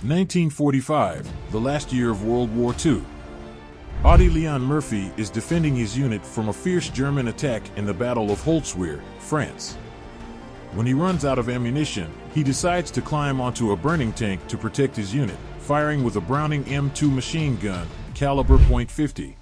1945, the last year of World War II. Audie Murphy is defending his unit from a fierce German attack in the Battle of Holzwihr, France. When he runs out of ammunition, he decides to climb onto a burning tank to protect his unit, firing with a Browning M2 machine gun, caliber .50.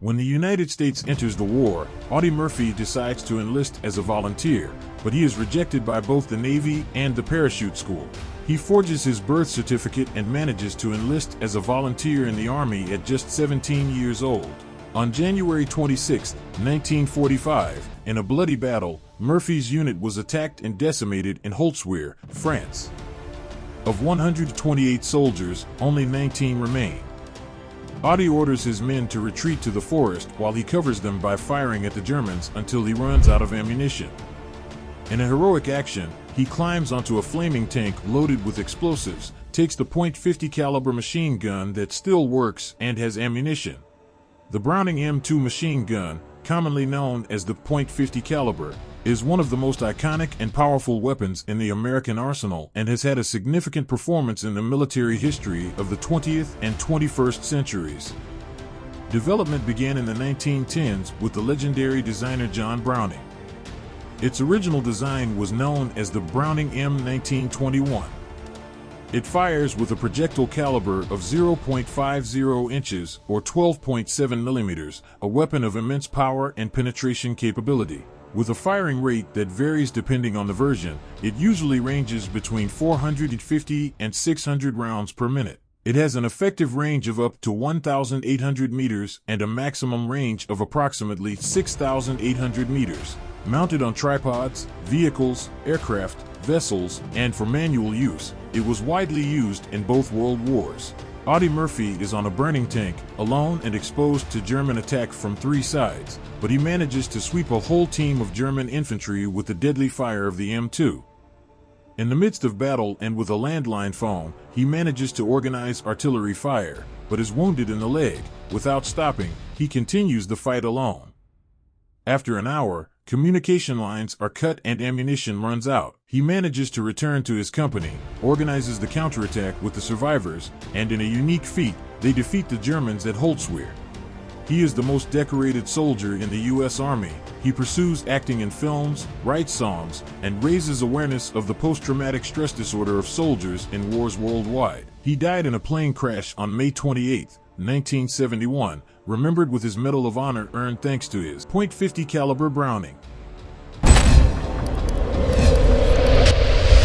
When the United States enters the war, Audie Murphy decides to enlist as a volunteer, but he is rejected by both the Navy and the parachute school. He forges his birth certificate and manages to enlist as a volunteer in the Army at just 17 years old. On January 26, 1945, in a bloody battle, Murphy's unit was attacked and decimated in Holzwihr, France. Of 128 soldiers, only 19 remain. Audie orders his men to retreat to the forest while he covers them by firing at the Germans until he runs out of ammunition. In a heroic action, he climbs onto a flaming tank loaded with explosives, takes the .50 caliber machine gun that still works and has ammunition. The Browning M2 machine gun, commonly known as the .50 caliber, is one of the most iconic and powerful weapons in the American arsenal and has had a significant performance in the military history of the 20th and 21st centuries. Development began in the 1910s with the legendary designer John Browning. Its original design was known as the Browning M1921. It fires with a projectile caliber of 0.50 inches or 12.7 millimeters, a weapon of immense power and penetration capability. With a firing rate that varies depending on the version, it usually ranges between 450 and 600 rounds per minute. It has an effective range of up to 1,800 meters and a maximum range of approximately 6,800 meters. Mounted on tripods, vehicles, aircraft, vessels, and for manual use, it was widely used in both world wars. Audie Murphy is on a burning tank, alone and exposed to German attack from three sides, but he manages to sweep a whole team of German infantry with the deadly fire of the M2. In the midst of battle and with a landline phone, he manages to organize artillery fire, but is wounded in the leg. Without stopping, he continues the fight alone. After an hour, communication lines are cut and ammunition runs out. He manages to return to his company, organizes the counterattack with the survivors, and in a unique feat, they defeat the Germans at Holzwihr. He is the most decorated soldier in the U.S. Army. He pursues acting in films, writes songs, and raises awareness of the post-traumatic stress disorder of soldiers in wars worldwide. He died in a plane crash on May 28, 1971, remembered with his Medal of Honor earned thanks to his .50 caliber Browning.